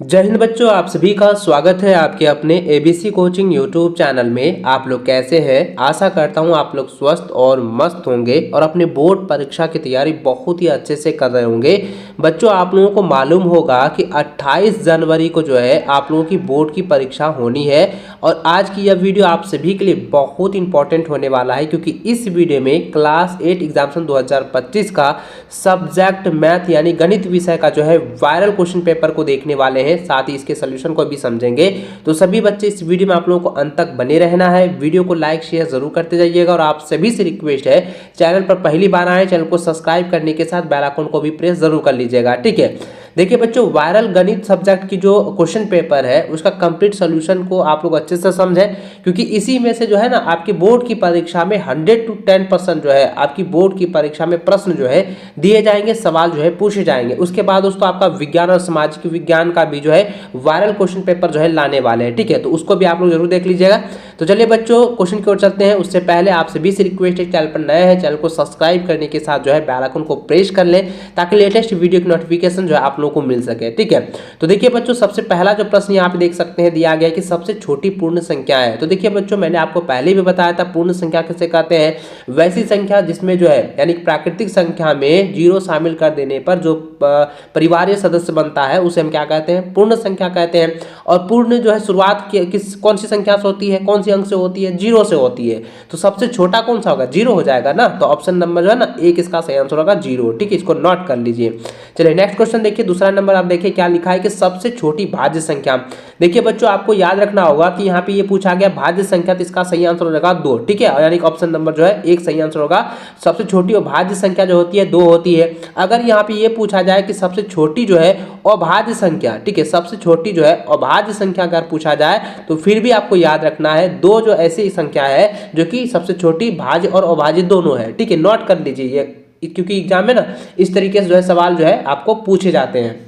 जय हिंद बच्चों, आप सभी का स्वागत है आपके अपने एबीसी कोचिंग यूट्यूब चैनल में। आप लोग कैसे हैं? आशा करता हूं आप लोग स्वस्थ और मस्त होंगे और अपने बोर्ड परीक्षा की तैयारी बहुत ही अच्छे से कर रहे होंगे। बच्चों, आप लोगों को मालूम होगा कि 28 जनवरी को जो है आप लोगों की बोर्ड की परीक्षा होनी है और आज की यह वीडियो आप सभी के लिए बहुत इंपॉर्टेंट होने वाला है, क्योंकि इस वीडियो में क्लास 8 एग्जामिनेशन 2025 का सब्जेक्ट मैथ यानी गणित विषय का जो है वायरल क्वेश्चन पेपर को देखने वाले हैं। साथ ही इसके सॉल्यूशन को भी समझेंगे। तो सभी बच्चे इस वीडियो में आप लोगों को अंत तक बने रहना है। वीडियो को लाइक शेयर जरूर करते जाइएगा और आप सभी से रिक्वेस्ट है, चैनल पर पहली बार आए चैनल को सब्सक्राइब करने के साथ बेल आइकन को भी प्रेस जरूर कर लीजिएगा। ठीक है, देखिए बच्चों, वायरल गणित सब्जेक्ट की जो क्वेश्चन पेपर है उसका कंप्लीट सॉल्यूशन को आप लोग अच्छे से समझें, क्योंकि इसी में से जो है ना आपकी बोर्ड की परीक्षा में 100 to 10% जो है आपकी बोर्ड की परीक्षा में प्रश्न जो है दिए जाएंगे, सवाल जो है पूछे जाएंगे। उसके बाद दोस्तों आपका विज्ञान और सामाजिक विज्ञान का भी जो है वायरल क्वेश्चन पेपर जो है लाने वाले हैं। ठीक है, तो उसको भी आप लोग जरूर देख लीजिएगा। तो चलिए बच्चों, क्वेश्चन की ओर चलते हैं। उससे पहले आप सभी से रिक्वेस्ट है, चैनल पर नए हैं चैनल को सब्सक्राइब करने के साथ जो है बेल आइकन को प्रेस कर लें, ताकि लेटेस्ट वीडियो की नोटिफिकेशन जो है आप लोगों को मिल सके। ठीक है, तो देखिए बच्चों, सबसे पहला जो प्रश्न यहाँ पे देख सकते हैं दिया गया है कि सबसे छोटी पूर्ण संख्या है। तो देखिए बच्चों, मैंने आपको पहले भी बताया था पूर्ण संख्या किसे कहते हैं। वैसी संख्या जिसमें जो है यानी प्राकृतिक संख्या में जीरो शामिल कर देने पर जो परिवारीय सदस्य बनता है उसे हम क्या कहते हैं, पूर्ण संख्या कहते हैं। और पूर्ण जो है शुरुआत कौन सी संख्या से होती है, कौन सी अंक से होती है, जीरो से होती है। तो सबसे छोटा कौन सा होगा, जीरो हो जाएगा ना। तो ऑप्शन नंबर जो है ना एक इसका सही आंसर होगा, जीरो। ठीक है, इसको नोट कर लीजिए। चलिए नेक्स्ट क्वेश्चन देखिए, दूसरा नंबर आप देखिए क्या लिखा है कि सबसे छोटी भाज्य संख्या। देखिए बच्चों, आपको याद रखना होगा कि यहाँ पे ये पूछा गया भाज्य संख्या, तो इसका सही आंसर हो जाएगा 2। ठीक है, यानी कि ऑप्शन नंबर जो है एक सही आंसर होगा। सबसे छोटी और भाज्य संख्या जो होती है 2 होती है। अगर यहाँ पे ये पूछा जाए कि सबसे छोटी जो है अभाज्य संख्या, ठीक है, सबसे छोटी जो है अभाज्य संख्या अगर पूछा जाए तो फिर भी आपको याद रखना है 2 जो ऐसी संख्या है जो कि सबसे छोटी भाज्य और अभाज्य दोनों है। ठीक है, नोट कर लीजिए ये, क्योंकि एग्जाम में ना इस तरीके से जो है सवाल जो है आपको पूछे जाते हैं।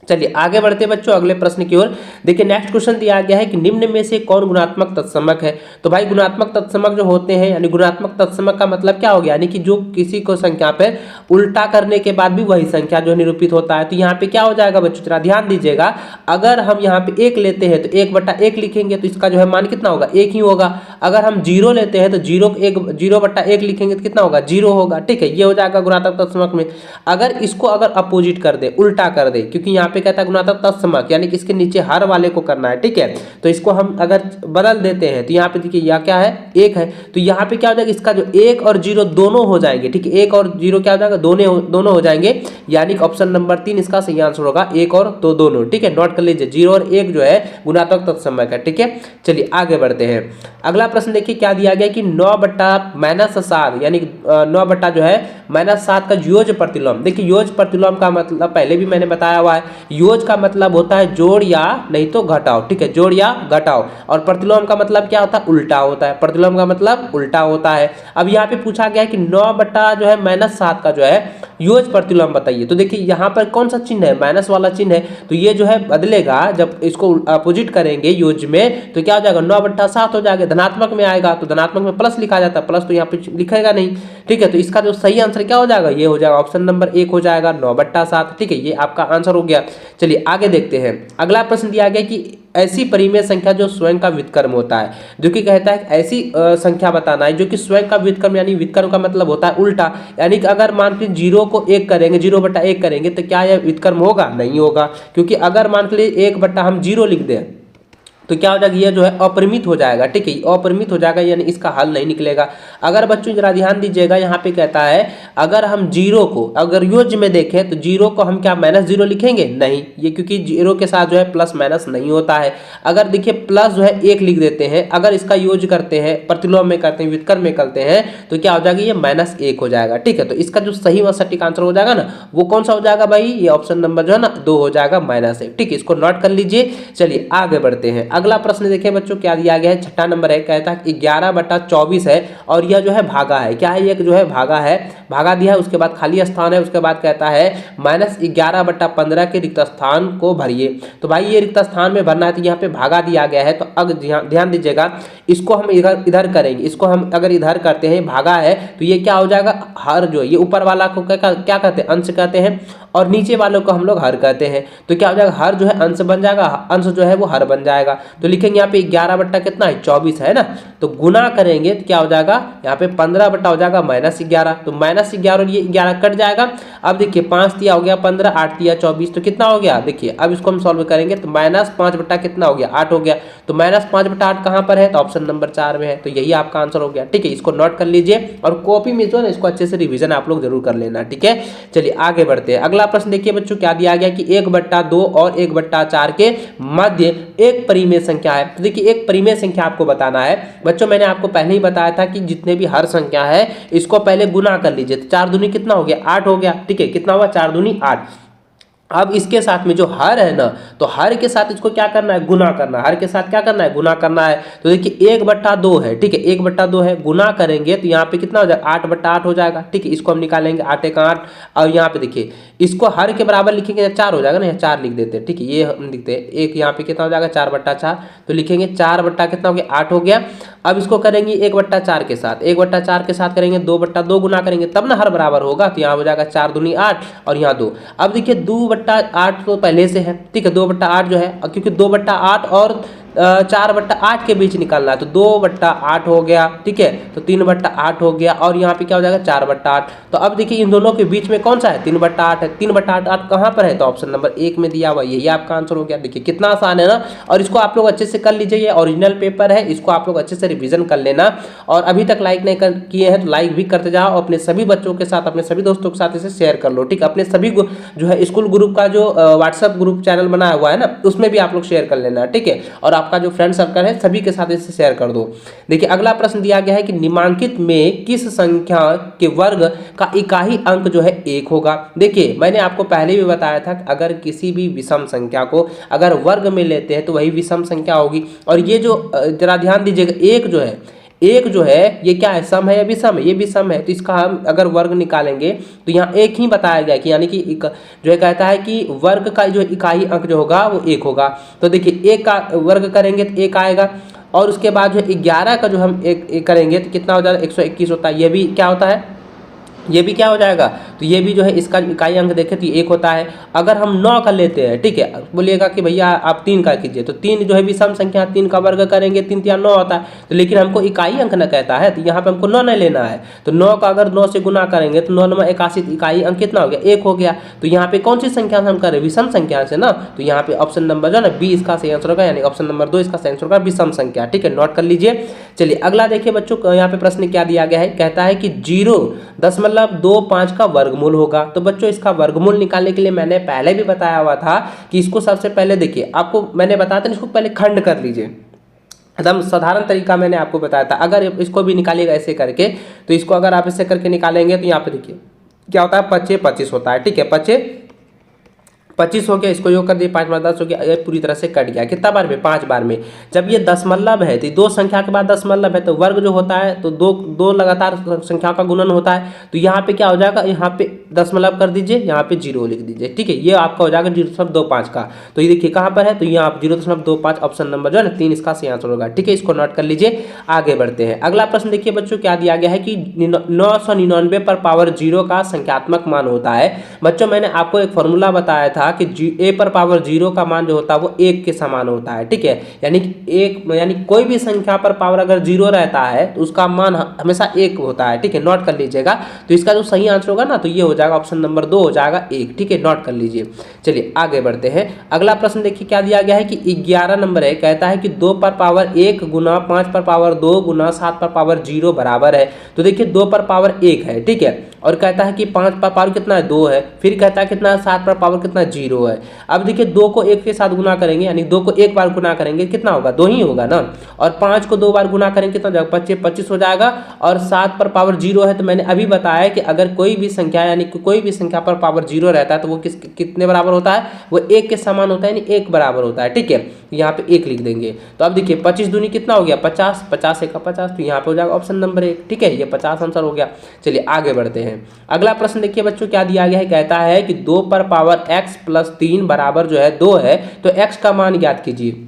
चलिए आगे बढ़ते हैं बच्चों अगले प्रश्न की ओर। देखिए नेक्स्ट क्वेश्चन दिया गया है कि निम्न में से कौन गुणात्मक तत्समक है। तो भाई गुणात्मक तत्समक जो होते हैं, यानी गुणात्मक तत्समक का मतलब क्या हो गया, यानी कि जो किसी को संख्या पे उल्टा करने के बाद भी वही संख्या जो निरूपित होता है। तो यहाँ पे क्या हो जाएगा बच्चों, जरा ध्यान दीजिएगा। अगर हम यहाँ पे 1 लेते हैं तो 1/1 लिखेंगे तो इसका जो है मान कितना होगा, 1 ही होगा। अगर हम 0 लेते हैं तो 0/1 लिखेंगे तो कितना होगा, 0 होगा। ठीक है, ये हो जाएगा गुणात्मक तत्समक में। अगर इसको अगर अपोजिट कर दे, उल्टा कर दे, क्योंकि यहाँ कहता है गुणात्मक तत्समक यानी कि इसके नीचे हर वाले को करना है। ठीक है, तो इसको हम अगर बदल देते हैं तो यहाँ पे देखिए यह क्या है, 1 है। तो यहाँ पे क्या हो जाएगा, इसका जो 1 और 0 दोनों हो जाएंगे। ठीक है, 1 और 0 क्या हो जाएगा, दोनों हो जाएंगे, यानी कि ऑप्शन नंबर 3 इसका सही आंसर होगा, 1 और 2 दोनों। ठीक है, नोट कर लीजिए 0 और 1 जो है गुणात्मक तत्समक है। ठीक है, चलिए आगे बढ़ते हैं। अगला प्रश्न देखिए क्या दिया गया कि 9/-7 यानी 9 जो है -7 का योज्य प्रतिलोम। देखिए योज्य प्रतिलोम का मतलब पहले भी मैंने बताया हुआ है, योज का मतलब होता है जोड़ या नहीं तो घटाओ। ठीक है, जोड़ या घटाओ। और प्रतिलोम का मतलब क्या होता है, उल्टा होता है। प्रतिलोम का मतलब उल्टा होता है। अब यहाँ पे पूछा गया है कि 9/-7 का जो है योज प्रतिलोम बताइए। तो देखिए यहाँ पर कौन सा चिन्ह है, माइनस वाला चिन्ह है, तो ये जो है बदलेगा जब इसको अपोजिट करेंगे योज में, तो क्या हो जाएगा 9/7 हो जाएगा। धनात्मक में आएगा तो धनात्मक में प्लस लिखा जाता है, प्लस तो यहाँ पे लिखेगा नहीं। ठीक है, तो इसका जो सही आंसर क्या हो जाएगा, ये हो जाएगा ऑप्शन नंबर 1 हो जाएगा 9/7। ठीक है, ये आपका आंसर हो गया। चलिए आगे देखते हैं। अगला प्रश्न दिया गया कि ऐसी परिमेय संख्या जो स्वयं का व्युत्क्रम होता है, जो कि कहता है ऐसी संख्या बताना है जो कि स्वयं का व्युत्क्रम, यानी व्युत्क्रम का मतलब होता है उल्टा। यानी कि अगर मान के 0 को 1 करेंगे, 0/1 करेंगे तो क्या यह व्युत्क्रम होगा, नहीं होगा। क्योंकि अगर मान के लिए 1/ हम 0 लिख दें तो क्या हो जाएगा, ये जो है अपरिमित हो जाएगा। ठीक है, अपरिमित हो जाएगा, यानी इसका हल नहीं निकलेगा। अगर बच्चों जरा ध्यान दीजिएगा, यहाँ पे कहता है अगर हम 0 को अगर योज्य में देखें तो 0 को हम क्या -0 लिखेंगे, नहीं, ये क्योंकि 0 के साथ जो है प्लस माइनस नहीं होता है। अगर देखिए प्लस जो है 1 लिख देते हैं, अगर इसका यूज करते हैं, प्रतिलोम में करते हैं, व्युत्क्रम में करते हैं, तो क्या हो जाएगा, ये -1 हो जाएगा। ठीक है, तो इसका जो सही व सटीक आंसर हो जाएगा ना, वो कौन सा हो जाएगा भाई, ये ऑप्शन नंबर जो है ना 2 हो जाएगा, -1। ठीक है, इसको नोट कर लीजिए। चलिए आगे बढ़ते हैं। अगला प्रश्न देखिए बच्चों क्या दिया गया है, छठा नंबर है, कहता है 11/24 है और यह जो है भागा है, क्या है ये जो है भागा है, भागा दिया है, उसके बाद खाली स्थान है, उसके बाद कहता है -11/15 के रिक्त स्थान को भरिए। तो भाई ये रिक्त स्थान में भरना है, तो यहाँ पे भागा दिया गया है, तो अगर ध्यान दीजिएगा, इसको हम इधर करेंगे, इसको हम अगर इधर करते हैं, भागा है, तो ये क्या हो जाएगा, हर जो ये ऊपर वाला को क्या कहते हैं, अंश कहते हैं, और नीचे वालों को हम लोग हर कहते हैं। तो क्या हो जाएगा, हर जो है अंश बन जाएगा, अंश जो है वो हर बन जाएगा। तो लिखेंगे यहाँ पे 11 बट्टा कितना है, 24 है ना, तो गुना करेंगे तो क्या हो जाएगा, यहाँ पे 15 बट्टा हो जाएगा -11, तो -11 और ये 11 कट जाएगा। अब देखिए 5 दिया हो गया 15, 8 दिया 24, तो कितना हो गया, देखिए अब इसको हम सॉल्व करेंगे तो -5 बट्टा कितना हो गया, 8 हो गया। तो -5 बट्टा 8 कहाँ पर है, तो ऑप्शन नंबर 4 में है, तो यही आपका आंसर हो गया। ठीक है, इसको नोट कर लीजिए और कॉपी में जो है इसको अच्छे से रिवीजन आप लोग जरूर कर लेना। ठीक है, चलिए आगे बढ़ते हैं। अगला प्रश्न देखिए बच्चों क्या दिया गया कि 1/2 और 1/4 के मध्य एक परिमेय संख्या है। तो देखिए एक परिमेय संख्या आपको बताना है बच्चों, मैंने आपको पहले ही बताया था कि जितने भी हर संख्या है इसको पहले गुना कर लीजिए। तो 4 दूनी कितना हो गया, 8 हो गया। ठीक है, कितना हुआ, 4 दूनी 8। अब इसके साथ में जो हर है ना, तो हर के साथ इसको क्या करना है, गुना करना है, हर के साथ क्या करना है, गुना करना है। तो देखिए 1/2 है, ठीक है, 1/2 है, गुना करेंगे तो यहाँ पे कितना हो जाएगा, 8/8 हो जाएगा। ठीक है, इसको हम निकालेंगे 8 × 8, और यहाँ पे देखिए इसको हर के बराबर लिखेंगे 4 हो जाएगा ना, यहाँ 4 लिख देते हैं। ठीक है, ये हम लिखते हैं, एक यहाँ पे कितना हो जाएगा, 4/4, तो लिखेंगे 4 बट्टा कितना हो गया, 8 हो गया। अब इसको करेंगे 1/4 के साथ, 1/4 के साथ करेंगे 2/2 गुना करेंगे तब ना हर बराबर होगा, तो यहाँ हो जाएगा 4 दूनी 8 और यहाँ 2। अब देखिए 2/8 तो पहले से है, ठीक है, 2/8 जो है, क्योंकि 2/8 और 4/8 के बीच निकालना है, तो 2/8 हो गया। ठीक है, तो 3/8 हो गया, और यहाँ पे क्या हो जाएगा, 4/8। तो अब देखिए इन दोनों के बीच में कौन सा है, 3/8 है। 3/8 कहाँ पर है, तो ऑप्शन नंबर 1 में दिया हुआ, यही आपका आंसर हो गया। देखिए कितना आसान है ना, और इसको आप लोग अच्छे से कर लीजिए, ये ओरिजिनल पेपर है, इसको आप लोग अच्छे से रिवीजन कर लेना। और अभी तक लाइक नहीं किए हैं तो लाइक भी करते जाओ, और अपने सभी बच्चों के साथ, अपने सभी दोस्तों के साथ इसे शेयर कर लो। ठीक है, अपने सभी जो है स्कूल ग्रुप का जो व्हाट्सएप ग्रुप चैनल बनाया हुआ है ना, उसमें भी आप लोग शेयर कर लेना। ठीक है, और आपका जो फ्रेंड सर्कल है सभी के साथ इसे शेयर कर दो। देखिए अगला प्रश्न दिया गया है कि निम्नांकित में किस संख्या के वर्ग का इकाई अंक जो है 1 होगा। देखिए मैंने आपको पहले भी बताया था कि अगर किसी भी विषम संख्या को अगर वर्ग में लेते हैं तो वही विषम संख्या होगी। और ये जो जरा ध्यान दीजिएगा, एक जो है ये क्या है, सम है या विषम है, ये विषम है, तो इसका हम अगर वर्ग निकालेंगे तो यहाँ 1 ही बताया गया कि यानी कि जो है कहता है कि वर्ग का जो इकाई अंक जो होगा वो 1 होगा। तो देखिए 1 का वर्ग करेंगे तो 1 आएगा, और उसके बाद जो 11 का जो हम एक करेंगे तो कितना हो जाएगा, 121 होता है। ये भी क्या होता है, ये भी क्या हो जाएगा, तो ये भी जो है इसका इकाई अंक देखें तो 1 होता है। अगर हम 9 का लेते हैं, ठीक है, बोलिएगा कि भैया आप 3 का कीजिए, तो 3 जो है विषम संख्या, 3 का वर्ग करेंगे 3 × 9 होता है, तो लेकिन हमको इकाई अंक न कहता है, तो यहाँ पे हमको 9 नहीं लेना है। तो 9 का अगर 9 से गुना करेंगे तो 9 × 9 81, इकाई अंक कितना हो गया, 1 हो गया। तो यहाँ पे कौन सी संख्या से हम करें, विषम संख्या से ना, तो यहाँ पे ऑप्शन नंबर जो है ना बी इसका सही आंसर होगा, यानी ऑप्शन नंबर 2 इसका सही आंसर होगा, विषम संख्या। ठीक है, नोट कर लीजिए। चलिए अगला देखिए बच्चों, यहाँ पे प्रश्न क्या दिया गया है, कहता है कि 0.25 का वर्गमूल होगा। तो बच्चों इसका वर्गमूल निकालने के लिए मैंने पहले भी बताया हुआ था कि इसको सबसे पहले देखिए, आपको मैंने बताया था इसको पहले खंड कर लीजिए, एकदम साधारण तरीका मैंने आपको बताया था। अगर इसको भी निकालिएगा ऐसे करके, तो इसको अगर आप ऐसे करके निकालेंगे तो यहाँ पे देखिए क्या होता है, 25 25 होता है। ठीक है, 25 हो गया, इसको योग कर दिए 5 बार 10 हो गया, ये पूरी तरह से कट गया। कितना बार में, 5 बार में। जब ये दशमलव है तो दो संख्या के बाद दशमलव है, तो वर्ग जो होता है तो दो लगातार संख्या का गुणन होता है। तो यहाँ पे क्या हो जाएगा, यहाँ पे दशमलव कर दीजिए, यहाँ पे 0 लिख दीजिए। ठीक है, ये आपका हो जाएगा 0.25 का। तो ये देखिए कहाँ पर है, तो यहाँ आप 0.25 ऑप्शन नंबर जो है ना 3 इसका सही आंसर होगा। ठीक है, इसको नोट कर लीजिए। आगे बढ़ते हैं, अगला प्रश्न देखिए बच्चों क्या दिया गया है कि 999 पर पावर 0 का संख्यात्मक मान होता है। बच्चों मैंने आपको एक फॉर्मूला बताया था कि a पर पावर 0 का मान जो होता है वो 1 के समान होता है। ठीक है, यानी कोई भी संख्या पर पावर अगर 0 रहता है तो उसका मान हमेशा 1 होता है। ठीक है, नोट कर लीजिएगा। तो इसका जो सही आंसर होगा ना, तो ये हो जाएगा ऑप्शन नंबर 2 हो जाएगा 1। ठीक है, नोट कर लीजिए। चलिए आगे बढ़ते हैं, अगला प्रश्न देखिए क्या दिया गया है कि 11 नंबर है, कहता है कि 2 पर पावर 1 गुना 5 पर पावर 2 गुना 7 पर पावर 0 बराबर है। तो देखिए 2 पर पावर 1 है, ठीक है, और कहता है कि 5 पर पावर कितना है, 2 है, फिर कहता है कितना है, 7 पर पावर कितना है, जीरो है। अब देखिए 2 को 1 के साथ गुना करेंगे, यानी 2 को 1 बार गुना करेंगे कितना होगा, 2 ही होगा ना। और 5 को 2 बार गुना करेंगे कितना हो जाएगा, 25 हो जाएगा। और 7 पर पावर 0 है, तो मैंने अभी बताया कि अगर कोई भी संख्या यानी कि कोई भी संख्या पर पावर 0 रहता है तो वो कितने बराबर होता है, वो 1 के समान होता है, यानी 1 बराबर होता है। ठीक है, यहाँ पे 1 लिख देंगे। तो अब देखिए 25 दूनी कितना हो गया, 50, 50 1 का 50, तो यहाँ पे हो जाएगा ऑप्शन नंबर 1। ठीक है, ये 50 आंसर हो गया। चलिए आगे बढ़ते हैं। अगला प्रश्न देखिए बच्चों क्या दिया गया है, कहता है कि 2 पर पावर x प्लस 3 बराबर जो है 2 है, तो x का मान ज्ञात कीजिए।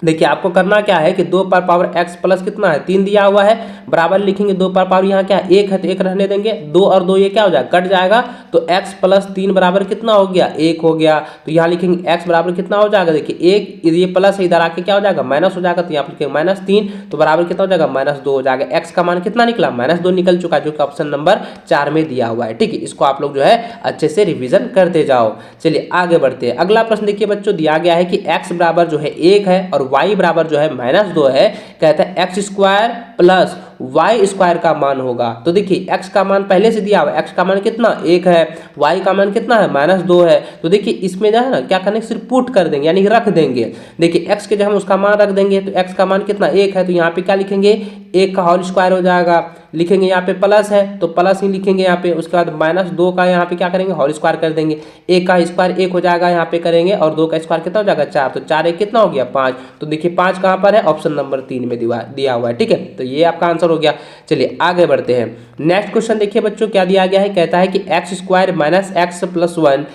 देखिए आपको करना क्या है कि 2 पर पावर x प्लस कितना है, 3 दिया हुआ है, बराबर लिखेंगे। 2 पर पावर यहाँ क्या 1 है, तो 1 रहने देंगे। 2 और 2 ये क्या हो जाएगा, कट जाएगा, तो x प्लस 3 बराबर कितना हो गया, 1 हो गया। तो यहाँ लिखेंगे x बराबर कितना हो जाएगा, देखिए 1, ये प्लस इधर आके क्या हो जाएगा, माइनस हो जाएगा, तो यहाँ पर लिखेंगे -3, तो बराबर कितना हो जाएगा, -2 हो जाएगा। x का मान कितना निकला, -2 निकल चुका है, जो कि ऑप्शन नंबर 4 में दिया हुआ है। ठीक है, इसको आप लोग जो है अच्छे से रिविजन करते जाओ। चलिए आगे बढ़ते हैं। अगला प्रश्न देखिए बच्चों, दिया गया है कि x बराबर जो है 1 है और y बराबर जो है -2 है। कहता है x square plus y square का मान होगा। तो देखिए x का मान पहले से दिया हुआ है, x का मान कितना 1 है, y का मान कितना है -2 है। तो देखिए इसमें जो है ना क्या करने, सिर्फ पुट कर देंगे, यानी रख देंगे। देखिए x के जगह हम उसका मान रख देंगे, तो x का मान कितना 1 है, तो यहाँ पे क्या लिखेंगे, 1 का होल स्क्वायर हो जाएगा। लिखेंगे यहाँ पे प्लस है तो प्लस ही लिखेंगे यहाँ पे, उसके बाद -2 का यहाँ पे क्या करेंगे, होल स्क्वायर कर देंगे। 1 का स्क्वायर 1 हो जाएगा यहाँ पे करेंगे, और 2 का स्क्वायर कितना हो जाएगा 4, तो 4 1 कितना हो गया 5। तो देखिए 5 कहाँ पर है, ऑप्शन नंबर 3 में दिया हुआ है। ठीक है, तो ये आपका आंसर हो गया। चलिए आगे बढ़ते हैं। नेक्स्ट क्वेश्चन देखिए बच्चों क्या दिया गया है, कहता है कि x square minus x plus 1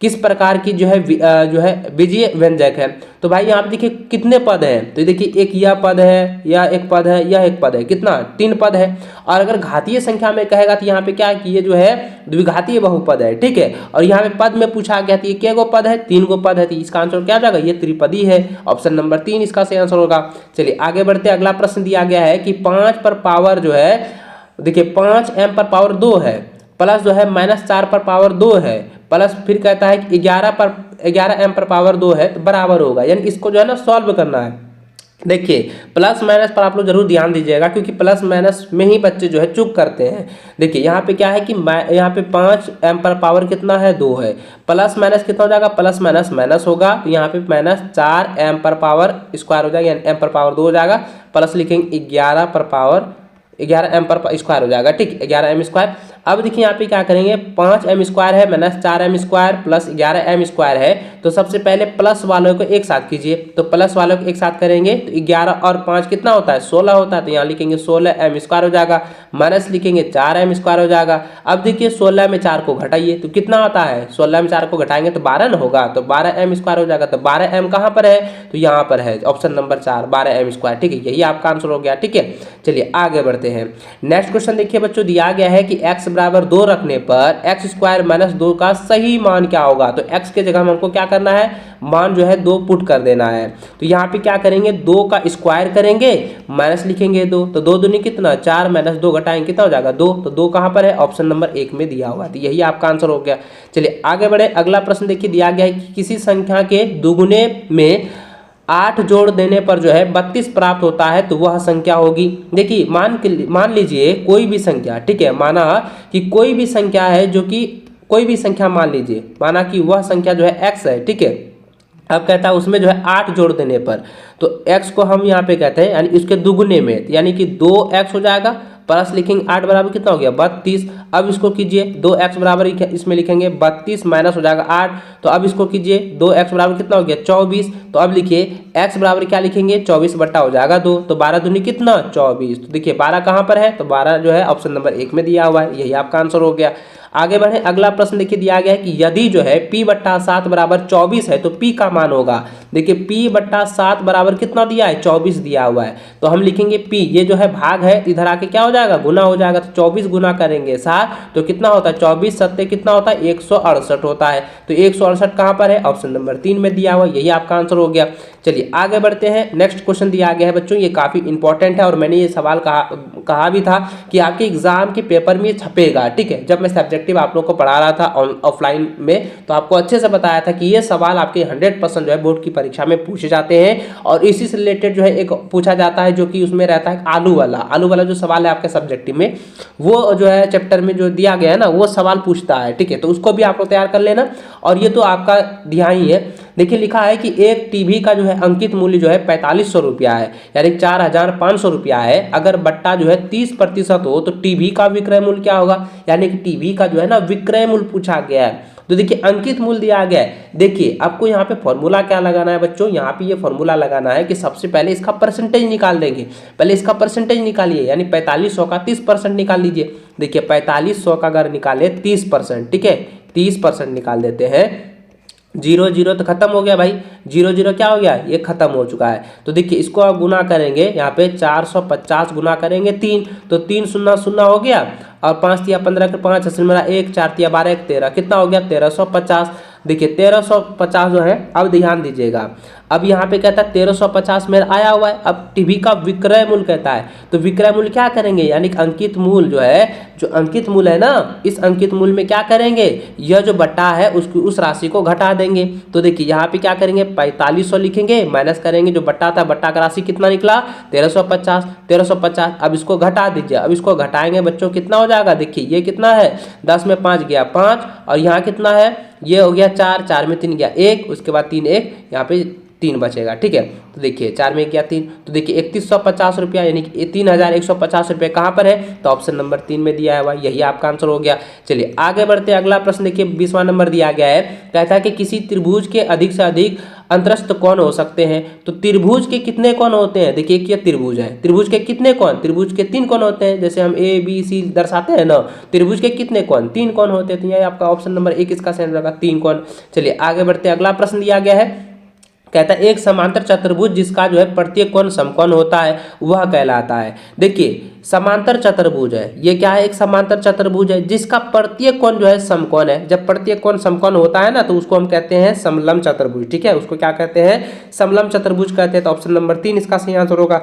किस प्रकार की जो है बीजीय व्यंजक है। तो भाई यहाँ पे देखिए कितने पद हैं, तो देखिए एक यह पद है, यह एक पद है, यह एक पद है, कितना 3 पद है। और अगर घातीय संख्या में कहेगा तो यहाँ पे क्या है कि ये जो है द्विघातीय बहुपद है। ठीक है, और यहाँ पे पद में पूछा गया तो ये क्या गो पद है, 3 गो पद है, तो इसका आंसर क्या जाएगा, ये त्रिपदी है। ऑप्शन नंबर 3 इसका सही आंसर होगा। चलिए आगे बढ़ते हैं। अगला प्रश्न दिया गया है कि 5 पर पावर जो है, देखिए 5m पर पावर 2 है, प्लस जो है -4 पर पावर 2 है, प्लस फिर कहता है कि 11m पर पावर 2 है, तो बराबर होगा। यानी इसको जो है ना सॉल्व करना है। देखिए प्लस माइनस पर आप लोग जरूर ध्यान दीजिएगा, क्योंकि प्लस माइनस में ही बच्चे जो है चूक करते हैं। देखिए यहाँ पे क्या है कि यहाँ पे 5m पर पावर कितना है 2 है, प्लस माइनस कितना हो जाएगा, प्लस माइनस माइनस होगा, तो यहाँ पे -4m पर पावर स्क्वायर हो जाएगा, यानी m पर पावर 2 हो जाएगा, प्लस लिखेंगे 11m पर स्क्वायर हो जाएगा। ठीक, 11m स्क्वायर। अब देखिए यहाँ पे क्या करेंगे, 5m स्क्वायर है -4m square plus 11m square है, तो सबसे पहले प्लस वालों को एक साथ कीजिए। तो प्लस वालों को एक साथ करेंगे तो 11 और 5 कितना होता है, 16 होता है, तो यहाँ लिखेंगे 16m स्क्वायर हो जाएगा, माइनस लिखेंगे 4m स्क्वायर हो जाएगा। अब देखिए 16 में 4 को घटाइए तो कितना आता है, 16 में 4 को घटाएंगे तो 12 न होगा, तो 12m स्क्वायर हो जाएगा। तो 12m कहाँ पर है, तो यहाँ पर है, ऑप्शन नंबर 4 12m स्क्वायर। ठीक है, यही आपका आंसर हो गया। ठीक है, चलिए आगे बढ़ते हैं। नेक्स्ट क्वेश्चन देखिए बच्चों, दिया गया है कि x बराबर 2 रखने पर x स्क्वायर -2 का सही मान क्या होगा। तो x के जगह हमको क्या करना है, मान जो है 2 पुट कर देना है। तो यहाँ पे क्या करेंगे, 2 का स्क्वायर करेंगे, माइनस लिखेंगे 2, तो 2 दूनी कितना 4, -2 घटाएंगे कितना हो जाएगा 2, तो 2 कहाँ पर है, ऑप्शन नंबर 1 में दिया हुआ है। तो यही आपका आंसर हो गया। चलिए आगे बढ़े। अगला प्रश्न देखिए, दिया गया है कि किसी संख्या के दुगुने में 8 जोड़ देने पर जो है 32 प्राप्त होता है, तो वह संख्या होगी। देखिए मान लीजिए कोई भी संख्या, ठीक है, माना कि कोई भी संख्या है, जो कि कोई भी संख्या मान लीजिए, माना कि वह संख्या जो है x है। ठीक है, अब कहता है उसमें जो है 8 जोड़ देने पर, तो x को हम यहाँ पे कहते हैं यानी इसके दुगुने में, यानी कि 2x हो जाएगा, प्लस लिखेंगे 8 बराबर कितना हो गया 32। अब इसको कीजिए 2x बराबर इसमें लिखेंगे 32 माइनस हो जाएगा 8, तो अब इसको कीजिए 2x बराबर कितना हो गया 24। तो अब लिखिए x बराबर क्या लिखेंगे 24 बट्टा हो जाएगा 2, तो 12 दूनी कितना 24। तो देखिए 12 कहाँ पर है, तो 12 जो है ऑप्शन नंबर 1 में दिया हुआ है, यही आपका आंसर हो गया। आगे बढ़े। अगला प्रश्न देखिए, दिया गया है कि यदि जो है p/7 बराबर 24 है, तो p का मान होगा। देखिए p/7 बराबर कितना दिया है 24 दिया हुआ है, तो हम लिखेंगे p, ये जो है भाग है, इधर आके क्या हो जाएगा गुना हो जाएगा, तो 24 गुना करेंगे 7, तो कितना होता है 24 सत्ते कितना होता है 168 होता है। तो 168 कहाँ पर है, ऑप्शन नंबर 3 में दिया हुआ, यही आपका आंसर हो गया। चलिए आगे बढ़ते हैं। नेक्स्ट क्वेश्चन दिया गया है बच्चों, ये काफी इंपॉर्टेंट है और मैंने ये सवाल कहा भी था कि आपके एग्जाम के पेपर में छपेगा। ठीक है, जब मैं सब्जेक्ट सब्जेक्टिव आप लोग को पढ़ा रहा था ऑफलाइन में, तो आपको अच्छे से बताया था कि ये सवाल आपके 100% जो है बोर्ड की परीक्षा में पूछे जाते हैं। और इसी से रिलेटेड जो है एक पूछा जाता है जो कि उसमें रहता है आलू वाला जो सवाल है आपके सब्जेक्टिव में, वो जो है चैप्टर में जो दिया गया है ना वो सवाल पूछता है। ठीक है, तो उसको भी आप लोग तैयार कर लेना। और ये तो आपका ध्यान ही है, देखिए लिखा है कि एक टीवी का जो है अंकित मूल्य जो है 4500 रुपया है, यानी 4500 रुपया है। अगर बट्टा जो है 30% हो तो टीवी का विक्रय मूल्य क्या होगा, यानी कि टीवी का जो है ना विक्रय मूल्य पूछा गया है। तो देखिए अंकित मूल्य दिया गया है। देखिए आपको यहाँ पे फॉर्मूला क्या लगाना है बच्चों, यहाँ पे ये फॉर्मूला लगाना है कि सबसे पहले इसका परसेंटेज निकाल देंगे। पहले इसका परसेंटेज निकालिए, यानी 4500 का 30% निकाल लीजिए। देखिए 4500 का अगर निकाले 30%, ठीक है 30% निकाल देते हैं। 0 0 तो खत्म हो गया भाई, 0 0 क्या हो गया, ये खत्म हो चुका है। तो देखिए इसको आप गुना करेंगे, यहाँ पे 450 गुना करेंगे 3, तो 3 शून्य शून्य हो गया, और 5 तिया 15 के 5 असल मेरा 1, 4 तिया 12 1 13, कितना हो गया 1350। देखिए 1350 जो है, अब ध्यान दीजिएगा, अब यहाँ पे कहता है 1350 मेरा आया हुआ है। अब टीवी का विक्रय मूल्य कहता है, तो विक्रय मूल्य क्या करेंगे, यानी कि अंकित मूल्य जो है, जो अंकित मूल्य है ना, इस अंकित मूल्य में क्या करेंगे, यह जो बट्टा है उसकी उस राशि को घटा देंगे। तो देखिए यहाँ पे क्या करेंगे, 4500 लिखेंगे, माइनस करेंगे जो बट्टा था, बट्टा का राशि कितना निकला 1350। अब इसको घटा दीजिए, अब इसको घटाएंगे बच्चों कितना हो जाएगा, देखिए ये कितना है 10 में 5 गया 5, और यहाँ कितना है, ये हो गया 4, 4 में 3 गया 1, उसके बाद 3 1, यहाँ पे 3 बचेगा। ठीक है, तो देखिए 4 में गया 3, तो देखिए 3150 रुपया, यानी कि 3150 रुपये कहाँ पर है, तो ऑप्शन नंबर 3 में दिया है, यही आपका आंसर हो गया। चलिए आगे बढ़ते हैं, अगला प्रश्न देखिए 20वां नंबर दिया गया है, कहता है कि किसी त्रिभुज के अधिक से अधिक अंतरस्थ कोण हो सकते हैं। तो त्रिभुज के कितने कोण होते हैं, देखिए कि त्रिभुज है, त्रिभुज के कितने कोण, त्रिभुज के 3 कोण होते हैं, जैसे हम ए बी सी दर्शाते हैं ना, त्रिभुज के कितने कोण, 3 कोण होते हैं। तो ये आपका ऑप्शन नंबर 1 इसका सही रहेगा, 3 कोण। चलिए आगे बढ़ते हैं, अगला प्रश्न दिया गया है, कहता है एक समांतर चतुर्भुज जिसका जो है प्रत्येक कोण समकोण होता है वह कहलाता है। देखिए समांतर चतुर्भुज है, ये क्या है, एक समांतर चतुर्भुज है जिसका प्रत्येक कोण जो है समकोण है। जब प्रत्येक कोण समकोण होता है ना, तो उसको हम कहते हैं समलंब चतुर्भुज। ठीक है, उसको क्या कहते हैं, समलंब चतुर्भुज कहते हैं। तो ऑप्शन नंबर 3 इसका सही आंसर होगा।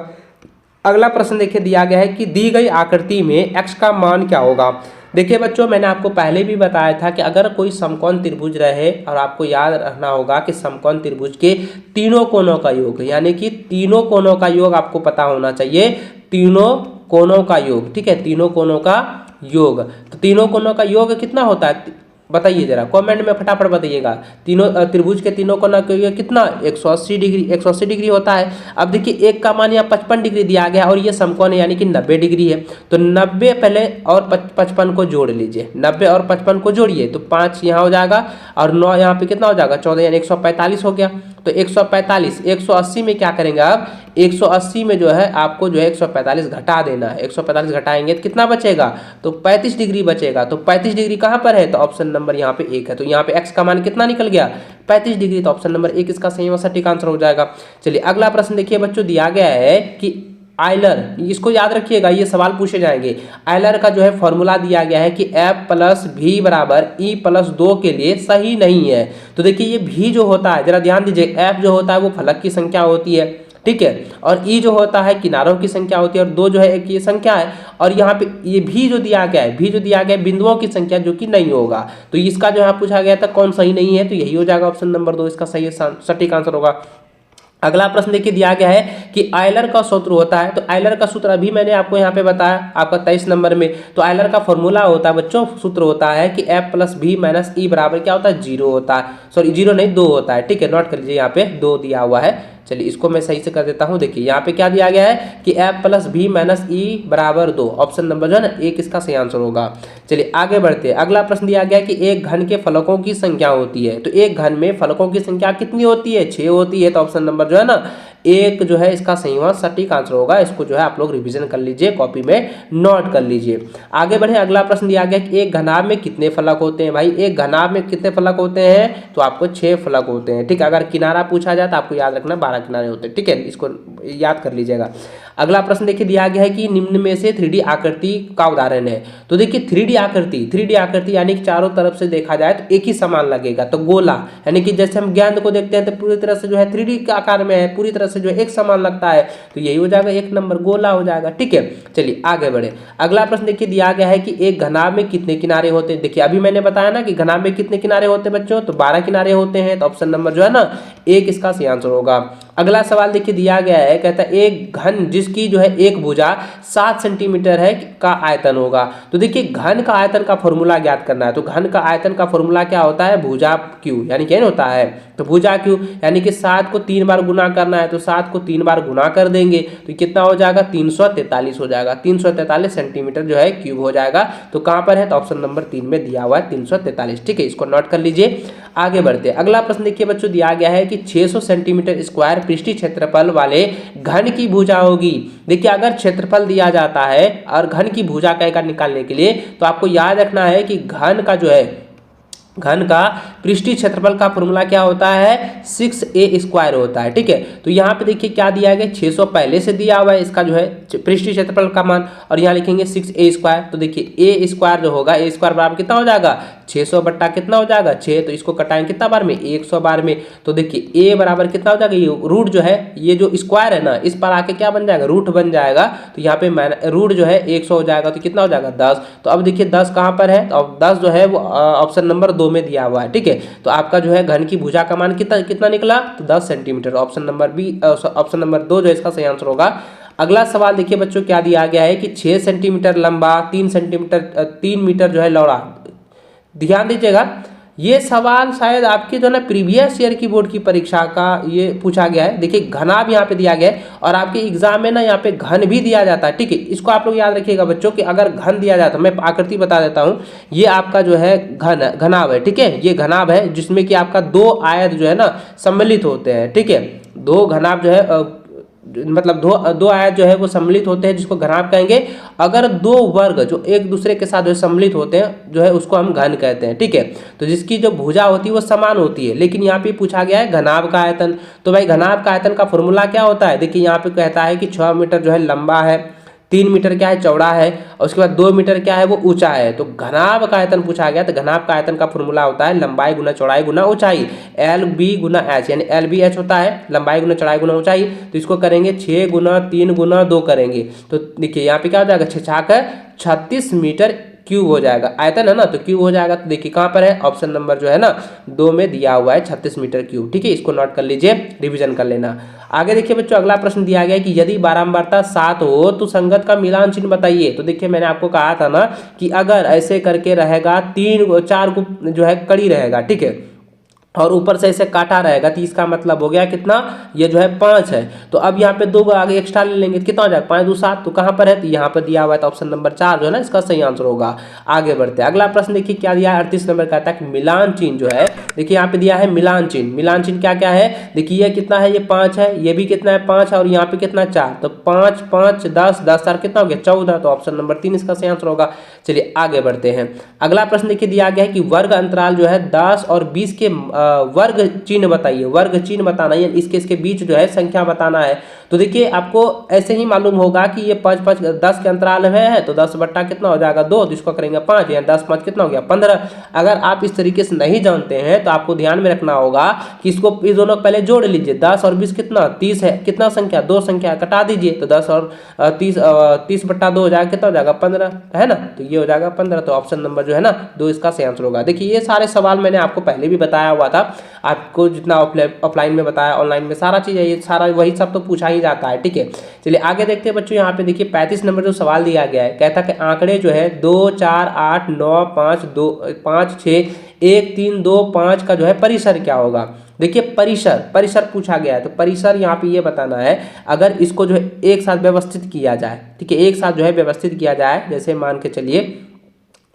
अगला प्रश्न देखिए दिया गया है कि दी गई आकृति में x का मान क्या होगा। देखिए बच्चों, मैंने आपको पहले भी बताया था कि अगर कोई समकोण त्रिभुज रहे, और आपको याद रखना होगा कि समकोण त्रिभुज के तीनों कोणों का योग, यानी कि तीनों कोणों का योग आपको पता होना चाहिए, तीनों कोणों का योग। ठीक है, तीनों कोणों का योग, तो तीनों कोणों का योग कितना होता है, बताइए जरा कमेंट में फटाफट बताइएगा। तीनों त्रिभुज के तीनों कोण का योग कितना, 180 डिग्री, 180 डिग्री होता है। अब देखिए एक का मान यहाँ 55 डिग्री दिया गया, और ये समकोण है यानी कि 90 डिग्री है। तो 90 पहले और 55 को जोड़ लीजिए, 90 और 55 को जोड़िए, तो 5 यहाँ हो जाएगा, और 9 यहाँ पे कितना हो जाएगा 14, यानी 145 हो गया। तो 145, 180 में क्या करेंगे आप, 180 में जो है आपको जो है 145 घटा देना है। 145 घटाएंगे तो कितना बचेगा, तो 35 डिग्री बचेगा। तो 35 डिग्री कहाँ पर है, तो ऑप्शन नंबर यहाँ पे 1 है। तो यहाँ पे x का मान कितना निकल गया 35 डिग्री, तो ऑप्शन नंबर 1 इसका सही और सटीक आंसर हो जाएगा। चलिए अगला प्रश्न देखिए बच्चों, दिया गया है कि आयलर, इसको याद रखिएगा, ये सवाल पूछे जाएंगे। आयलर का जो है फॉर्मूला दिया गया है कि f प्लस भी बराबर e प्लस 2 के लिए सही नहीं है। तो देखिए ये भी जो होता है, जरा ध्यान दीजिए, f जो होता है वो फलक की संख्या होती है, ठीक है, और e जो होता है किनारों की संख्या होती है, और 2 जो है एक ये संख्या है, और यहाँ पे ये भी जो दिया गया है, भी जो दिया गया है बिंदुओं की संख्या, जो कि नहीं होगा। तो इसका जो है पूछा गया था कौन सही नहीं है, तो यही हो जाएगा ऑप्शन नंबर 2 इसका सही सटीक आंसर होगा। अगला प्रश्न देखिए दिया गया है कि आयलर का सूत्र होता है। तो आयलर का सूत्र अभी मैंने आपको यहाँ पे बताया आपका 23 नंबर में। तो आयलर का फॉर्मूला होता है बच्चों, सूत्र होता है कि f प्लस भी माइनस ई बराबर क्या होता है 0 होता है, सॉरी 0 नहीं 2 होता है। ठीक है, नोट कर लीजिए, यहाँ पे 2 दिया हुआ है। चलिए इसको मैं सही से कर देता हूँ। देखिए यहाँ पे क्या दिया गया है कि f प्लस भी माइनस ई बराबर 2, ऑप्शन नंबर जो है ना 1 इसका सही आंसर होगा। चलिए आगे बढ़ते हैं, अगला प्रश्न दिया गया है कि एक घन के फलकों की संख्या होती है। तो एक घन में फलकों की संख्या कितनी होती है, 6 होती है। तो ऑप्शन नंबर जो है ना 1 जो है इसका सही व सटीक आंसर होगा। इसको जो है आप लोग रिवीजन कर लीजिए, कॉपी में नोट कर लीजिए। आगे बढ़े, अगला प्रश्न दिया गया कि एक घनाभ में कितने फलक होते हैं। भाई एक घनाभ में कितने फलक होते हैं, तो आपको 6 फलक होते हैं। ठीक है, अगर किनारा पूछा जाए तो आपको याद रखना 12 किनारे होते हैं। ठीक है, इसको याद कर लीजिएगा। अगला प्रश्न देखिए दिया गया है कि निम्न में से 3D आकृति का उदाहरण है। तो देखिए 3D आकृति यानी कि चारों तरफ से देखा जाए तो एक ही समान लगेगा, तो गोला, यानी कि जैसे हम गेंद को देखते हैं तो पूरी तरह से जो है 3D के आकार में है, पूरी तरह से जो है एक समान लगता है, तो यही हो जाएगा 1 नंबर, गोला हो जाएगा। ठीक है, चलिए आगे बढ़े। अगला प्रश्न देखिए दिया गया है कि एक घनाभ में कितने किनारे होते हैं। देखिए अभी मैंने बताया ना कि घनाभ में कितने किनारे होते हैं बच्चों, तो 12 किनारे होते हैं, तो ऑप्शन नंबर जो है ना 1 इसका सही आंसर होगा। अगला सवाल देखिए दिया गया है, कहता है एक घन जिसकी जो है एक भुजा 7 सेंटीमीटर है का आयतन होगा। तो देखिए घन का आयतन का फॉर्मूला ज्ञात करना है, तो घन का आयतन का फॉर्मूला क्या होता है, भुजा क्यू, यानी क्या होता है, तो भुजा क्यू यानी कि 7 को 3 बार गुना करना है, तो 7 को 3 बार गुना कर देंगे तो कितना हो जाएगा, 343 हो जाएगा, 343 सेंटीमीटर जो है क्यूब हो जाएगा। तो कहां पर है, तो ऑप्शन नंबर 3 में दिया हुआ है 343। ठीक है, इसको नोट कर लीजिए। आगे बढ़ते हैं। अगला प्रश्न देखिए बच्चों दिया गया है कि 600 सेंटीमीटर स्क्वायर पृष्ठीय क्षेत्रफल वाले घन की भुजा होगी। देखिए अगर क्षेत्रफल दिया जाता है और घन की भुजा का निकालने के लिए तो आपको याद रखना है कि घन का जो है घन का पृष्ठीय क्षेत्रफल का फॉर्मूला क्या होता है, 6a स्क्वायर होता है। ठीक है, तो यहाँ पे देखिए क्या दिया गया, 600 पहले से दिया हुआ है इसका जो है पृष्ठीय क्षेत्रफल का मान, और यहाँ लिखेंगे 6a स्क्वायर। तो देखिए a स्क्वायर जो होगा, a स्क्वायर बराबर कितना हो जाएगा, 600 बट्टा कितना हो जाएगा 6, तो इसको कटाएंगे कितना बार में, 100 बार में। तो देखिए a बराबर कितना हो जाएगा, ये रूट जो है, ये जो स्क्वायर है ना, इस पर आके क्या बन जाएगा, रूट बन जाएगा। तो यहाँ पे रूट जो है 100 हो जाएगा, तो कितना हो जाएगा 10। तो अब देखिए 10 कहाँ पर है, तो अब 10 जो है वो ऑप्शन नंबर 2 में दिया हुआ है। ठीक है, तो आपका जो है घन की भुजा का मान कितना निकला, तो 10 centimetre, option number B, option number 2 जो इसका सही आंसर होगा। अगला सवाल देखिए बच्चों क्या दिया गया है कि 6 सेंटीमीटर लंबा 3 मीटर जो है लौड़ा। ध्यान दीजिएगा, ये सवाल शायद आपके जो ना प्रीवियस ईयर की बोर्ड की परीक्षा का ये पूछा गया है। देखिए घनाभ यहाँ पे दिया गया है और आपके एग्जाम में ना यहाँ पे घन भी दिया जाता है। ठीक है, इसको आप लोग याद रखिएगा बच्चों कि अगर घन दिया जाता है, मैं आकृति बता देता हूँ, ये आपका जो है घनाभ है। ठीक है, ये घनाभ है जिसमें कि आपका 2 आयत जो है ना सम्मिलित होते हैं। ठीक है, 2 घनाभ जो है मतलब दो आयत जो है वो सम्मिलित होते हैं, जिसको घनाभ कहेंगे। अगर 2 वर्ग जो एक दूसरे के साथ जो सम्मिलित होते हैं जो है उसको हम घन कहते हैं। ठीक है, तो जिसकी जो भुजा होती है वो समान होती है, लेकिन यहाँ पे पूछा गया है घनाभ का आयतन। तो भाई घनाभ का आयतन का फॉर्मूला क्या होता है, देखिए यहाँ पे कहता है कि 6 मीटर जो है लंबा है, 3 मीटर क्या है चौड़ा है, और उसके बाद 2 मीटर क्या है वो ऊंचा है। तो घनाभ का आयतन पूछा गया, तो घनाभ का आयतन का फॉर्मूला होता है लंबाई गुना चौड़ाई गुना ऊंचाई, एल बी गुना एच, यानी एल बी एच होता है लंबाई गुना चौड़ाई गुना ऊंचाई। तो इसको करेंगे 6 गुना 3 गुना 2 करेंगे, तो देखिए यहाँ पे क्या हो जाएगा, 36 मीटर क्यूब हो जाएगा, आयतन है ना, तो क्यूब हो जाएगा। तो देखिए कहाँ पर है, ऑप्शन नंबर जो है ना 2 में दिया हुआ है 36 मीटर क्यूब। ठीक है, इसको नोट कर लीजिए, रिवीजन कर लेना। आगे देखिए बच्चों अगला प्रश्न दिया गया है कि यदि बारंबारता 7 हो तो संगत का मिलान चिन्ह बताइए। तो देखिए मैंने आपको कहा था ना कि अगर ऐसे करके रहेगा 4 को जो है कड़ी रहेगा, ठीक है, और ऊपर से ऐसे काटा रहेगा, तो इसका मतलब हो गया कितना, ये जो है 5 है। तो अब यहाँ पे 2 आगे एक्स्ट्रा ले लेंगे तो कितना हो जाएगा, 5 2 7। तो कहाँ पर है, तो यहाँ पर दिया हुआ है, तो ऑप्शन नंबर 4 जो है ना इसका सही आंसर होगा। आगे बढ़ते हैं, अगला प्रश्न देखिए क्या दिया है, 38 नंबर कहता है कि मिलान चिन्ह जो है, देखिए यहाँ पे दिया है मिलान चिन्ह। मिलान चिन्ह क्या क्या है, देखिए ये कितना है, ये 5 है, ये भी कितना है 5 है, और यहाँ पे कितना 4। तो 5 5 10 10 और कितना हो गया 14। तो ऑप्शन नंबर 3 इसका सही आंसर होगा। चलिए आगे बढ़ते हैं। अगला प्रश्न देखिए दिया गया है कि वर्ग अंतराल जो है 10 और 20 के वर्ग चिन्ह बताइए। वर्ग चिन्ह बताना है, इसके बीच जो है संख्या बताना है। तो देखिए आपको ऐसे ही मालूम होगा कि ये 5 5 10 के अंतराल में है, तो 10 बट्टा कितना हो जाएगा 2, तो इसको करेंगे 5, यानी 10 5 कितना हो गया 15। अगर आप इस तरीके से नहीं जानते हैं तो आपको ध्यान में रखना होगा कि इसको इस दोनों पहले जोड़ लीजिए, 10 और 20 कितना 30 है, कितना संख्या 2 संख्या कटा दीजिए, तो 10 और 30 बट्टा 2 हो जाएगा, कितना हो जाएगा 15, है ना, तो ये हो जाएगा 15। तो ऑप्शन नंबर जो है ना 2 इसका सही आंसर होगा। देखिए ये सारे सवाल मैंने आपको पहले भी बताया हुआ था, आपको जितना ऑफलाइन में बताया ऑनलाइन में सारा चीज़ है, ये सारा वही सब तो पूछा ही जाता है। ठीक है, चलिए आगे देखते हैं बच्चों। यहाँ पे देखिए 35 नंबर जो सवाल दिया गया है, कहता है कि आंकड़े जो है 2 4 8 9 5 2 5 6 1 3 2 5 का जो है परिसर क्या होगा। देखिए परिसर पूछा गया है, तो परिसर यहाँ पे ये बताना है, अगर इसको जो है एक साथ व्यवस्थित किया जाए, ठीक है, एक साथ जो है व्यवस्थित किया जाए, जैसे मान के चलिए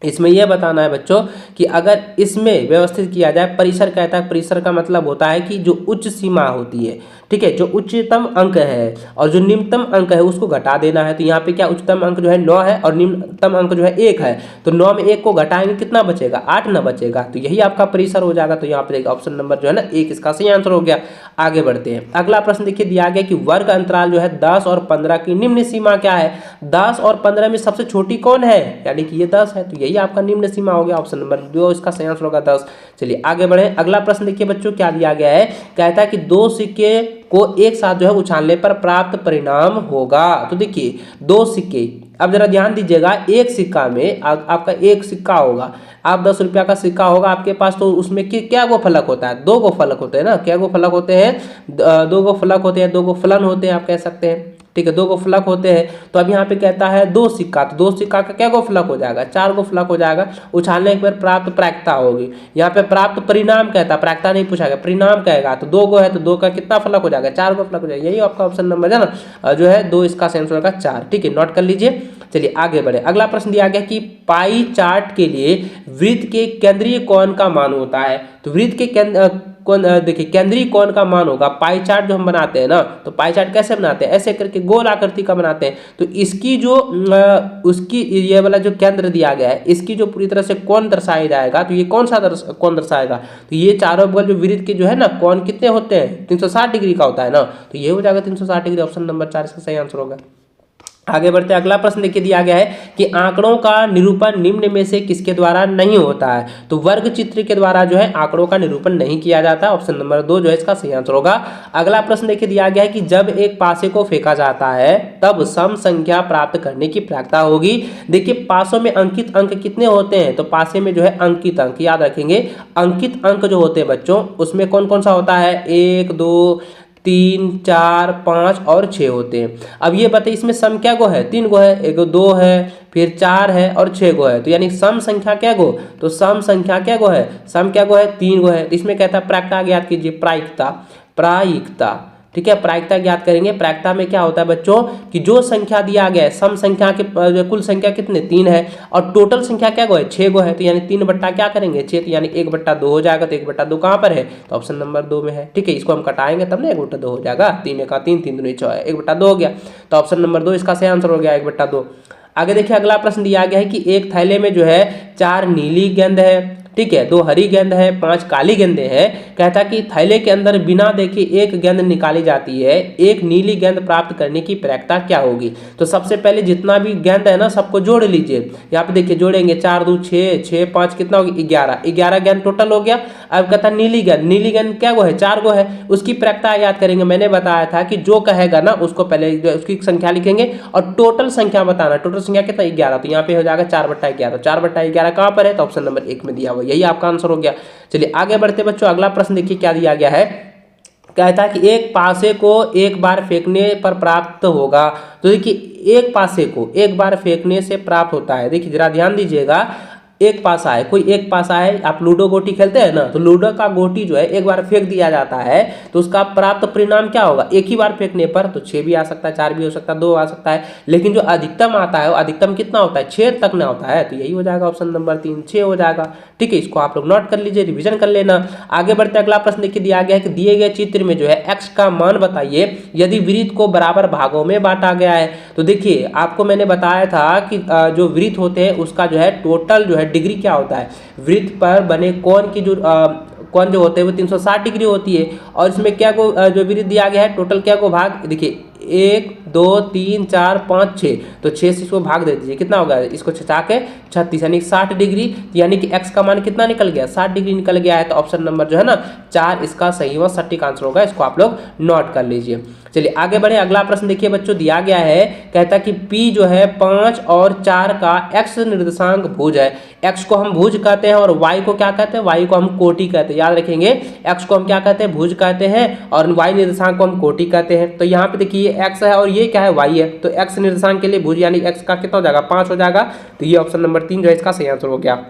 इसमें यह बताना है बच्चों कि अगर इसमें व्यवस्थित किया जाए, परिसर कहता है, परिसर का मतलब होता है कि जो उच्च सीमा होती है, ठीक है, जो उच्चतम अंक है और जो निम्नतम अंक है उसको घटा देना है। तो यहाँ पे क्या उच्चतम अंक जो है 9 है और निम्नतम अंक जो है 1 है, तो 9 में 1 को घटाएंगे कितना बचेगा, 8 ना बचेगा, तो यही आपका परिसर हो जाएगा। तो यहाँ पे ऑप्शन नंबर जो है ना 1 इसका सही आंसर हो गया। आगे बढ़ते हैं, अगला प्रश्न देखिए दिया गया कि वर्ग अंतराल जो है 10 और 15 की निम्न सीमा क्या है। 10 और 15 में सबसे छोटी कौन है, यानी कि ये 10 है, तो यही आपका निम्न सीमा हो गया। ऑप्शन नंबर 2 इसका सही आंसर होगा 10। चलिए आगे बढ़े, अगला प्रश्न देखिए बच्चों क्या दिया गया है, कहता है कि दो सिक्के को एक साथ जो है उछालने पर प्राप्त परिणाम होगा। तो देखिए दो सिक्के, अब जरा ध्यान दीजिएगा, एक सिक्का में आपका एक सिक्का होगा, आप 10 रुपया का सिक्का होगा आपके पास, तो उसमें क्या गो फलक होता है, 2 गो फलक होते हैं ना, क्या गो फलक होते हैं, 2 गो फलक होते हैं, 2 गो फलन होते हैं, आप कह सकते हैं, ठीक है, 2 गो फलक होते हैं। तो अब यहाँ पे कहता है 2 सिक्का, तो 2 सिक्का का क्या गो फलक हो जाएगा, 4 गो फलक हो जाएगा, उछालने पर प्राप्त प्रायिकता होगी। यहाँ पे प्राप्त परिणाम कहता है, प्रायिकता नहीं पूछा गया, परिणाम कहेगा, तो 2 गो है तो 2 का कितना फलक हो जाएगा, 4 गो फलक हो जाएगा। यही आपका ऑप्शन नंबर है ना जो है 2 इसका आंसर होगा 4, ठीक है, नोट कर लीजिए। चलिए आगे बढ़े, अगला प्रश्न दिया गया कि पाई चार्ट के लिए वृत्त के केंद्रीय कोण का मान होता है। तो वृत्त के कोण देखिए केंद्रीय कोण का मान होगा, पाई चार्ट जो हम बनाते हैं ना, तो पाई चार्ट कैसे बनाते हैं, ऐसे करके गोल आकृति का बनाते हैं। तो इसकी जो उसकी ये वाला जो केंद्र दिया गया है, इसकी जो पूरी तरह से कोण दर्शाया जाएगा, तो ये कौन सा कोण दर्शाएगा, तो ये चारों बगल जो वृत्त के जो है ना कोण कितने होते हैं, 360 डिग्री का होता है ना, तो ये हो जाएगा 360 डिग्री। ऑप्शन नंबर 4 इसका सही आंसर होगा। आगे बढ़ते हैं, अगला प्रश्न देखिए दिया गया है कि आंकड़ों का निरूपण निम्न में से किसके द्वारा नहीं होता है। तो वर्ग चित्र के द्वारा जो है आंकड़ों का निरूपण नहीं किया जाता। ऑप्शन नंबर 2 जो है इसका सही आंसर होगा। अगला प्रश्न देखिए दिया गया है कि जब एक पासे को फेंका जाता है तब सम संख्या प्राप्त करने की प्रायिकता होगी। देखिए पासों में अंकित अंक कितने होते हैं, तो पासे में जो है अंकित अंक, याद रखेंगे अंकित अंक जो होते हैं बच्चों, उसमें कौन कौन सा होता है, 1 2 3 4 5 और 6 होते हैं। अब ये बताइए इसमें सम क्या गो है, 3 गो है, एक 2 है, फिर 4 है और 6 गो है, तो यानी सम संख्या क्या गो, तो सम संख्या क्या गो है, सम क्या गो है, 3 गो है। तो इसमें कहता है प्रायिकता, याद कीजिए प्रायिकता, प्रायिकता, ठीक है, प्रायिकता ज्ञात करेंगे। प्रायिकता में क्या होता है बच्चों कि जो संख्या दिया गया है, सम संख्या के कुल संख्या कितने 3 है और टोटल संख्या क्या गो है 6 गो है, तो यानी 3 बट्टा क्या करेंगे 6, तो यानी 1/2 हो जाएगा। तो 1/2 कहाँ पर है, तो ऑप्शन नंबर 2 में है, ठीक है, इसको हम कटाएंगे तब ना 1/2 हो जाएगा, 3 का 3 3 दूनी 6 1/2 हो गया। तो ऑप्शन नंबर 2 इसका सही आंसर हो गया 1/2। आगे देखिए अगला प्रश्न दिया गया है कि एक थैले में जो है 4 नीली गेंद है, ठीक है, 2 हरी गेंद है, 5 काली गेंदें हैं। कहता कि थैले के अंदर बिना देखे एक गेंद निकाली जाती है, एक नीली गेंद प्राप्त करने की प्रायिकता क्या होगी। तो सबसे पहले जितना भी गेंद है ना सबको जोड़ लीजिए। यहाँ पे देखिए जोड़ेंगे 4 2 6 6 5 कितना होगी 11 गेंद टोटल हो गया। अब कहता नीली गेंद क्या गो है 4 गो है, उसकी प्रायिकता याद करेंगे। मैंने बताया था कि जो कहेगा ना उसको पहले उसकी संख्या लिखेंगे और टोटल संख्या बताना, टोटल संख्या कितना 11, तो यहाँ पे हो जाएगा 4/11। 4/11 कहाँ पर है, तो ऑप्शन नंबर 1 में दिया हुआ, यही आपका आंसर हो गया। चलिए आगे बढ़ते बच्चों, अगला प्रश्न देखिए क्या दिया गया है। कहता है कि एक पासे को एक बार फेंकने पर प्राप्त होगा। तो देखिए एक पासे को एक बार फेंकने से प्राप्त होता है, देखिए जरा ध्यान दीजिएगा, एक पासा है, कोई एक पासा है, आप लूडो गोटी खेलते हैं ना, तो लूडो का गोटी जो है एक बार फेंक दिया जाता है तो उसका प्राप्त परिणाम क्या होगा, एक ही बार फेंकने पर तो 6 भी आ सकता है, 4 भी हो सकता है, 2 आ सकता है, लेकिन जो अधिकतम आता है वो अधिकतम कितना होता है 6 तक ना होता है, तो यही हो जाएगा ऑप्शन नंबर 3 6 हो जाएगा। ठीक है, इसको आप लोग नोट कर लीजिए, रिविजन कर लेना। आगे बढ़ते अगला प्रश्न देखिए दिया गया है कि दिए गए चित्र में जो है x का मान बताइए यदि वृत्त को बराबर भागों में बांटा गया है। तो देखिए आपको मैंने बताया था कि जो वृत्त होते हैं उसका जो है टोटल जो है डिग्री क्या होता है, वृत्त पर बने कोण की जो कोण जो होते हैं वो 360 डिग्री होती है। और इसमें क्या को जो वृत्त दिया गया है टोटल क्या को भाग, देखिए 1 2 3 4 5 6, तो 6 से इसको भाग दे दीजिए, कितना होगा, इसको छचा के 36 यानी 60 डिग्री, यानी कि x का मान कितना निकल गया 60 डिग्री निकल गया है। तो ऑप्शन नंबर जो है ना 4 इसका सही व सटीक आंसर होगा, इसको आप लोग नोट कर लीजिए। चलिए आगे बढ़े, अगला प्रश्न देखिए बच्चों दिया गया है, कहता कि P जो है 5 और 4 का x निर्देशांक भुज है। x को हम भुज कहते हैं और y को क्या कहते हैं, y को हम कोटि कहते हैं, याद रखेंगे x को हम क्या कहते हैं भुज कहते हैं और y निर्देशांक को हम कोटि कहते हैं। तो यहाँ पे देखिए x है और ये क्या है y है, तो x निर्देशांक के लिए भुज यानी x का कितना हो जाएगा 5 हो जाएगा। तो ये ऑप्शन नंबर 3 जो है इसका सही आंसर हो गया।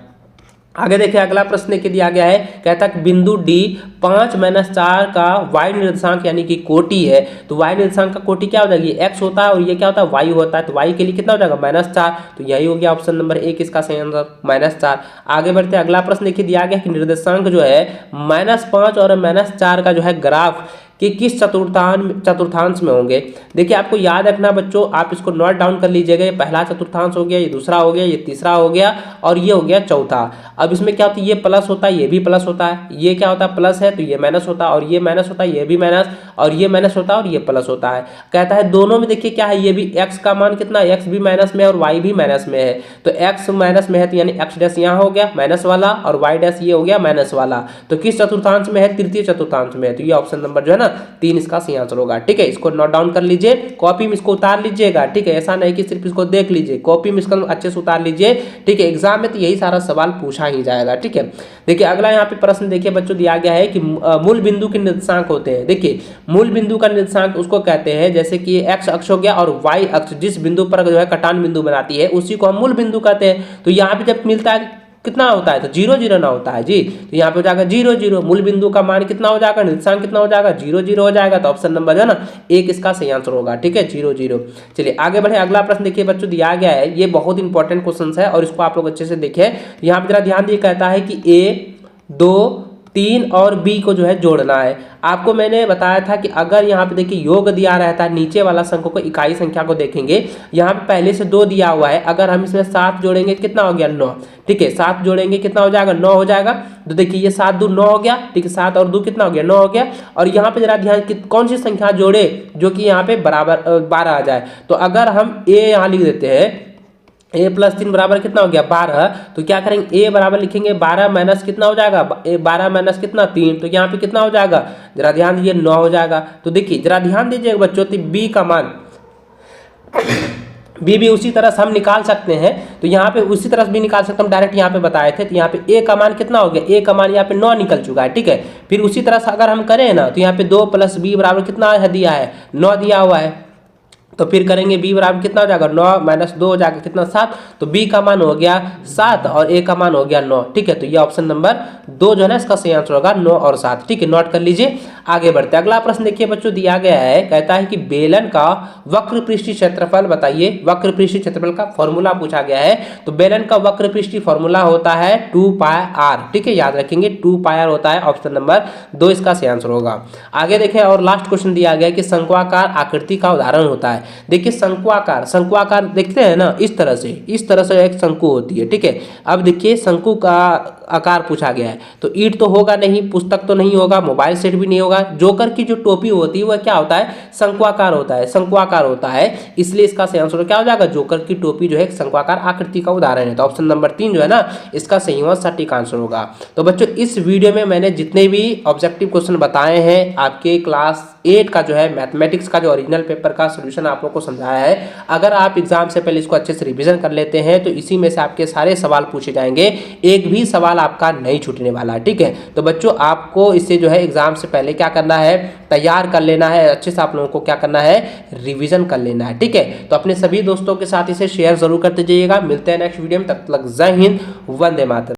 आगे देखिए अगला प्रश्न देखिए दिया गया है, कहता है बिंदु डी 5-4 का वाई निर्देशांक यानी कि कोटि है। तो वाई निर्देशांक का कोटि क्या हो जाएगी, एक्स होता है और ये क्या होता है, वाई होता है। तो वाई के लिए कितना हो जाएगा, -4। तो यही हो गया ऑप्शन नंबर 1 इसका सही आंसर, -4। आगे बढ़ते अगला प्रश्न देखिए दिया गया कि निर्देशांक जो है -5 और -4 का जो है ग्राफ कि किस चतुर्थांश में होंगे। देखिए आपको याद रखना बच्चों, आप इसको नोट डाउन कर लीजिएगा। ये पहला चतुर्थांश हो गया, ये दूसरा हो गया, ये तीसरा हो गया और ये हो गया चौथा। अब इसमें क्या होता है, ये प्लस होता है, ये भी प्लस होता है, ये क्या होता है प्लस है तो ये माइनस होता है, और ये माइनस होता है, ये भी माइनस, और ये माइनस होता है और ये प्लस होता है। कहता है दोनों में देखिए क्या है, ये भी x का मान कितना है, x भी माइनस में और y भी माइनस में है। तो x माइनस में है तो यानी x डैश यहाँ हो गया माइनस वाला और y डैश ये हो गया माइनस वाला। तो किस चतुर्थांश में है, तृतीय चतुर्थांश में है। तो ये ऑप्शन नंबर जो है ना 3 इसका सही आंसर होगा। ठीक है, इसको नोट डाउन कर लीजिए, कॉपी में इसको उतार लीजिएगा। ठीक है, ऐसा नहीं कि सिर्फ इसको देख लीजिए, कॉपी में इसको अच्छे से उतार लीजिए। ठीक है, एग्जाम में तो यही सारा सवाल पूछा ही जाएगा। ठीक है, देखिए अगला यहाँ पे प्रश्न देखिए बच्चों दिया गया है कि मूल बिंदु के निर्देशांक होते हैं। देखिए मूल बिंदु का निर्देशांक उसको कहते हैं जैसे कि एक्स अक्ष हो गया और वाई अक्ष जिस बिंदु पर जो है कटान बिंदु बनाती है उसी को हम मूल बिंदु कहते हैं। तो यहाँ पे जब मिलता है कितना होता है, तो 0 0 ना होता है जी। तो यहाँ पे हो जाएगा 0 0, मूल बिंदु का मान कितना हो जाएगा, निर्देशांक कितना हो जाएगा 0 0 हो जाएगा। तो ऑप्शन नंबर जो है ना 1 इसका सही आंसर होगा। ठीक है, 0 0। चलिए आगे बढ़े, अगला प्रश्न देखिए बच्चों दिया गया है, ये बहुत इंपॉर्टेंट क्वेश्चन है और इसको आप लोग अच्छे से देखिए। यहाँ पे जरा ध्यान दिए, कहता है कि A 2 3 और B को जो है जोड़ना है। आपको मैंने बताया था कि अगर यहाँ पे देखिए योग दिया रहता है, नीचे वाला संख्या को इकाई संख्या को देखेंगे, यहाँ पे पहले से 2 दिया हुआ है, अगर हम इसमें 7 जोड़ेंगे कितना हो गया 9। ठीक है, 7 जोड़ेंगे कितना हो जाएगा 9 हो जाएगा। तो देखिए ये 7 2 9 हो गया। ठीक है, 7 और 2 कितना हो गया 9 हो गया। और यहाँ पे जरा ध्यान कौन सी संख्या जोड़े जो कि यहाँ पे बराबर 12 आ जाए। तो अगर हम A यहाँ लिख देते हैं, a + 3 बराबर कितना हो गया 12। तो क्या करेंगे, a बराबर लिखेंगे 12 माइनस कितना हो जाएगा 12 माइनस कितना 3। तो यहाँ पे कितना हो जाएगा, जरा ध्यान दीजिए 9 हो जाएगा। तो देखिए जरा ध्यान दीजिए बच्चों, तो b का मान b भी उसी तरह से हम निकाल सकते हैं। तो यहाँ पे उसी तरह से भी निकाल सकते हैं, हम डायरेक्ट यहाँ पे बताए थे। तो यहाँ पे a का मान कितना हो गया, a का मान यहाँ पे 9 निकल चुका है। ठीक है, फिर उसी तरह से अगर हम करें ना तो यहाँ पे 2 + b बराबर कितना है दिया है 9 दिया हुआ है। तो फिर करेंगे b बराबर कितना हो जाएगा 9 - 2 हो जाएगा कितना 7। तो b का मान हो गया 7 और a का मान हो गया 9। ठीक है, तो ये ऑप्शन नंबर 2 जो है ना इसका सही आंसर होगा 9 और 7। ठीक है, नोट कर लीजिए। आगे बढ़ते अगला प्रश्न देखिए बच्चों दिया गया है, कहता है कि बेलन का वक्र पृष्ठीय क्षेत्रफल बताइए। वक्र पृष्ठीय क्षेत्रफल का फॉर्मूला पूछा गया है। तो बेलन का वक्र पृष्ठीय फॉर्मूला होता है 2πr। ठीक है, याद रखेंगे 2πr होता है। ऑप्शन नंबर 2 इसका सही आंसर होगा। आगे देखें और लास्ट क्वेश्चन दिया गया है कि शंक्वाकार आकृति का उदाहरण होता है। देखिए शंक्वाकार देखते हैं ना, इस तरह से एक शंकु होती है। ठीक है, अब देखिए शंकु का आकार पूछा गया है। तो ईंट तो होगा नहीं, पुस्तक तो नहीं होगा, मोबाइल सेट भी नहीं होगा। जोकर की जो टोपी होती है वह क्या होता है, शंक्वाकार होता है। इसलिए इसका सही आंसर क्या हो जाएगा, जोकर की टोपी जो है शंक्वाकार आकृति का उदाहरण है। तो ऑप्शन नंबर 3 जो है ना इसका सही व सटीक आंसर होगा। तो बच्चों इस वीडियो में मैंने जितने भी ऑब्जेक्टिव क्वेश्चन बताए हैं, आपके क्लास 8 का जो है मैथमेटिक्स का जो ओरिजिनल पेपर का सोल्यूशन आप लोग को समझाया है। अगर आप एग्जाम से पहले इसको अच्छे से रिवीजन कर लेते हैं तो इसी में से आपके सारे सवाल पूछे जाएंगे, एक भी सवाल आपका नहीं छूटने वाला। ठीक है, तो बच्चों आपको इससे जो है एग्जाम से पहले क्या करना है, तैयार कर लेना है, अच्छे से आप लोगों को क्या करना है, रिवीजन कर लेना है। ठीक है, तो अपने सभी दोस्तों के साथ इसे शेयर जरूर करते जाइएगा। मिलते हैं नेक्स्ट वीडियो में, तब तक जय हिंद, वंदे मातरम।